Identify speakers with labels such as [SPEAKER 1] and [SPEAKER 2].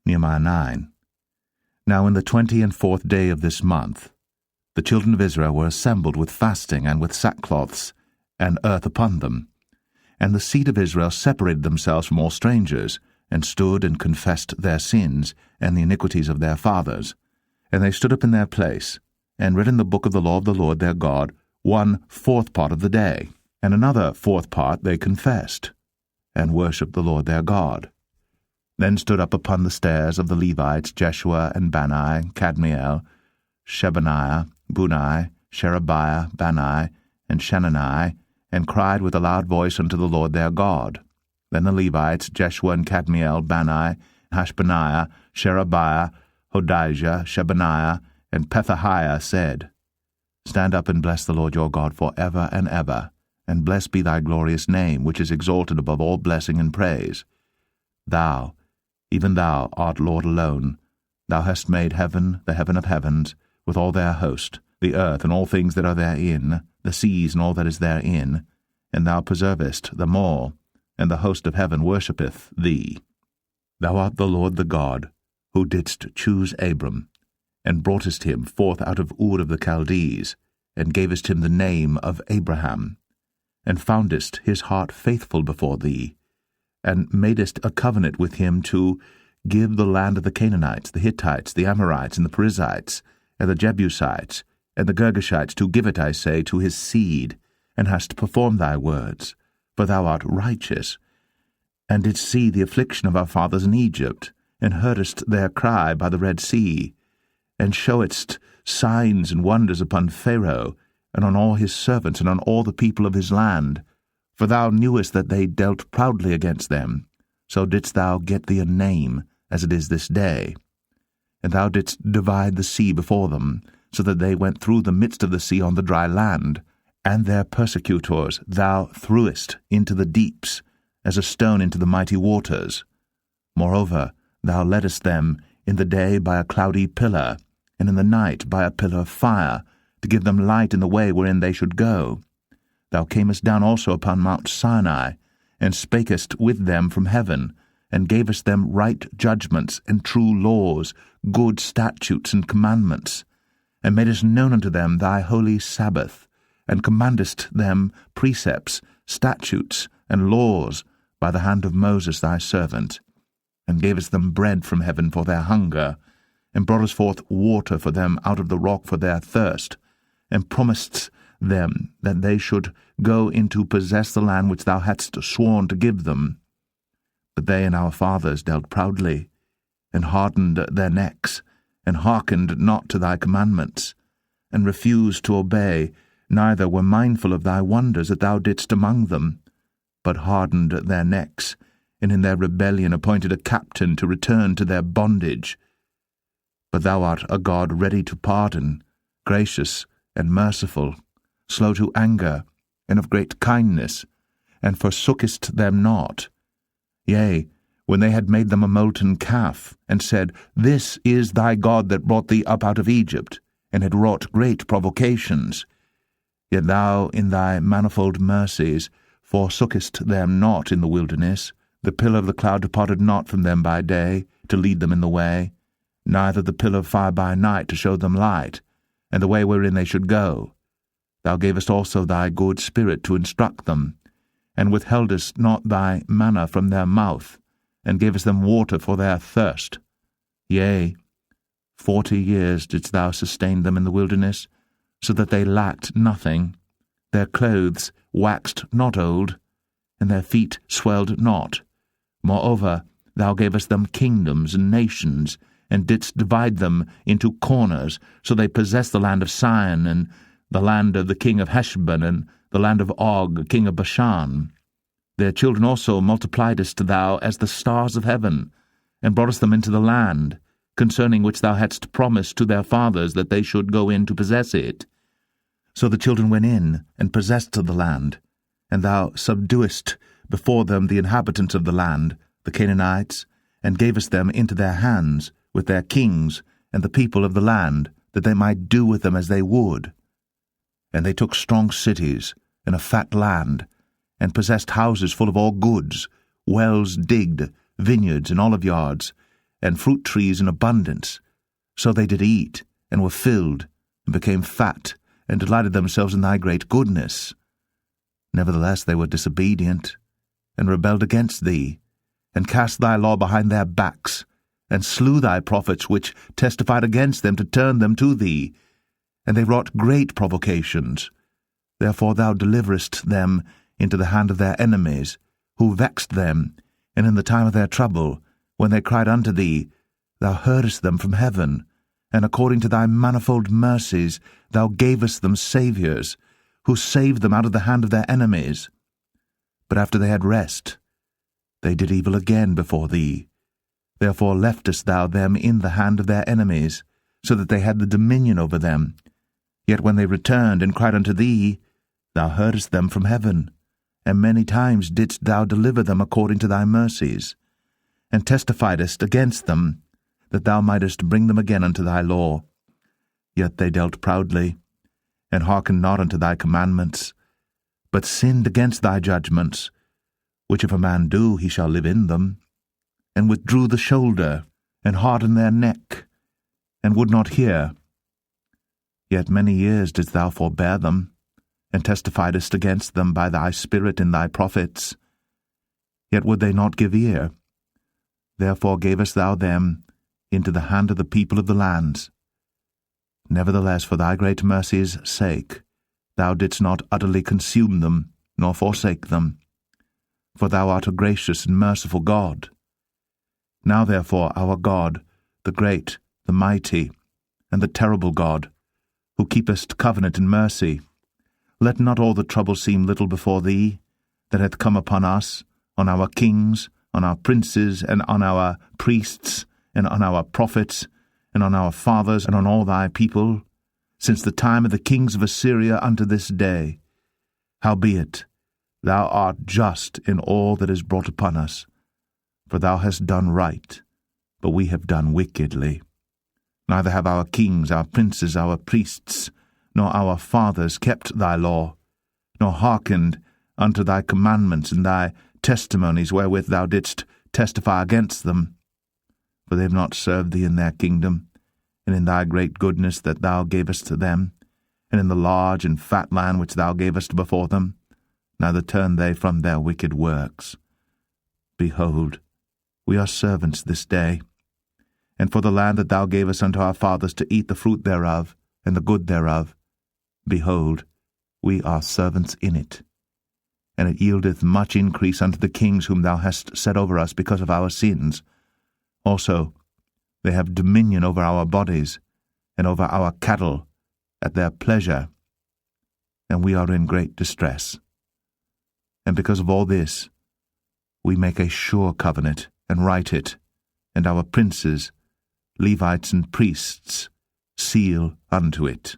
[SPEAKER 1] Nehemiah 9. Now in the 24th day of this month, the children of Israel were assembled with fasting and with sackcloths, and earth upon them. And the seed of Israel separated themselves from all strangers, and stood and confessed their sins and the iniquities of their fathers. And they stood up in their place, and read in the book of the law of the Lord their God 1/4 part of the day, and another 4th part they confessed, and worshipped the Lord their God. Then stood up upon the stairs of the Levites Jeshua and Bani, Kadmiel, Shebaniah, Bunai, Sherebiah, Bani, and Shanani, and cried with a loud voice unto the Lord their God. Then the Levites, Jeshua and Kadmiel, Bani, Hashbaniah, Sherebiah, Hodijah, Shebaniah, and Pethahiah said, Stand up and bless the Lord your God for ever and ever, and blessed be thy glorious name, which is exalted above all blessing and praise. Thou, even thou, art Lord alone. Thou hast made heaven, the heaven of heavens, with all their host, the earth and all things that are therein, the seas and all that is therein, and thou preservest them all, and the host of heaven worshippeth thee. Thou art the Lord the God, who didst choose Abram, and broughtest him forth out of Ur of the Chaldees, and gavest him the name of Abraham, and foundest his heart faithful before thee, and madest a covenant with him to give the land of the Canaanites, the Hittites, the Amorites, and the Perizzites, and the Jebusites, and the Girgashites, to give it, I say, to his seed, and hast performed thy words, for thou art righteous, and didst see the affliction of our fathers in Egypt, and heardest their cry by the Red Sea, and showedst signs and wonders upon Pharaoh, and on all his servants, and on all the people of his land. For thou knewest that they dealt proudly against them, so didst thou get thee a name, as it is this day. And thou didst divide the sea before them, so that they went through the midst of the sea on the dry land, and their persecutors thou threwest into the deeps, as a stone into the mighty waters. Moreover, thou leddest them in the day by a cloudy pillar, and in the night by a pillar of fire, to give them light in the way wherein they should go. Thou camest down also upon Mount Sinai, and spakest with them from heaven, and gavest them right judgments and true laws, good statutes and commandments, and madest known unto them thy holy Sabbath, and commandest them precepts, statutes, and laws by the hand of Moses thy servant, and gavest them bread from heaven for their hunger, and broughtest forth water for them out of the rock for their thirst, and promisedst them that they should go in to possess the land which thou hadst sworn to give them. But they and our fathers dealt proudly, and hardened their necks, and hearkened not to thy commandments, and refused to obey, neither were mindful of thy wonders that thou didst among them, but hardened their necks, and in their rebellion appointed a captain to return to their bondage. But thou art a God ready to pardon, gracious and merciful, slow to anger, and of great kindness, and forsookest them not. Yea, when they had made them a molten calf, and said, This is thy God that brought thee up out of Egypt, and had wrought great provocations. Yet thou in thy manifold mercies forsookest them not in the wilderness. The pillar of the cloud departed not from them by day, to lead them in the way, neither the pillar of fire by night to show them light, and the way wherein they should go. Thou gavest also thy good Spirit to instruct them, and withheldest not thy manna from their mouth, and gavest them water for their thirst. Yea, 40 years didst thou sustain them in the wilderness, so that they lacked nothing. Their clothes waxed not old, and their feet swelled not. Moreover, thou gavest them kingdoms and nations, and didst divide them into corners, so they possessed the land of Sion, and the land of the king of Heshbon, and the land of Og, king of Bashan. Their children also multipliedst thou as the stars of heaven, and broughtest them into the land, concerning which thou hadst promised to their fathers that they should go in to possess it. So the children went in, and possessed the land, and thou subduedst before them the inhabitants of the land, the Canaanites, and gavest them into their hands, with their kings, and the people of the land, that they might do with them as they would. And they took strong cities, and a fat land, and possessed houses full of all goods, wells digged, vineyards and oliveyards, and fruit trees in abundance. So they did eat, and were filled, and became fat, and delighted themselves in thy great goodness. Nevertheless they were disobedient, and rebelled against thee, and cast thy law behind their backs, and slew thy prophets which testified against them to turn them to thee. And they wrought great provocations. Therefore thou deliveredst them into the hand of their enemies, who vexed them, and in the time of their trouble, when they cried unto thee, thou heardest them from heaven, and according to thy manifold mercies thou gavest them saviours, who saved them out of the hand of their enemies. But after they had rest, they did evil again before thee. Therefore leftest thou them in the hand of their enemies, so that they had the dominion over them. Yet when they returned and cried unto thee, thou heardest them from heaven, and many times didst thou deliver them according to thy mercies, and testifiedst against them, that thou mightest bring them again unto thy law. Yet they dealt proudly, and hearkened not unto thy commandments, but sinned against thy judgments, which if a man do, he shall live in them, and withdrew the shoulder, and hardened their neck, and would not hear. Yet many years didst thou forbear them, and testifiedst against them by thy Spirit in thy prophets. Yet would they not give ear. Therefore gavest thou them into the hand of the people of the lands. Nevertheless, for thy great mercy's sake, thou didst not utterly consume them, nor forsake them. For thou art a gracious and merciful God. Now therefore, our God, the great, the mighty, and the terrible God, who keepest covenant and mercy, let not all the trouble seem little before thee, that hath come upon us, on our kings, on our princes, and on our priests, and on our prophets, and on our fathers, and on all thy people, since the time of the kings of Assyria unto this day. Howbeit, thou art just in all that is brought upon us, for thou hast done right, but we have done wickedly. Neither have our kings, our princes, our priests, nor our fathers kept thy law, nor hearkened unto thy commandments and thy testimonies wherewith thou didst testify against them. For they have not served thee in their kingdom, and in thy great goodness that thou gavest to them, and in the large and fat land which thou gavest before them, neither turned they from their wicked works. Behold, we are servants this day, and for the land that thou gavest unto our fathers to eat the fruit thereof, and the good thereof, behold, we are servants in it. And it yieldeth much increase unto the kings whom thou hast set over us because of our sins. Also, they have dominion over our bodies, and over our cattle, at their pleasure, and we are in great distress. And because of all this, we make a sure covenant, and write it, and our princes, Levites and priests, seal unto it.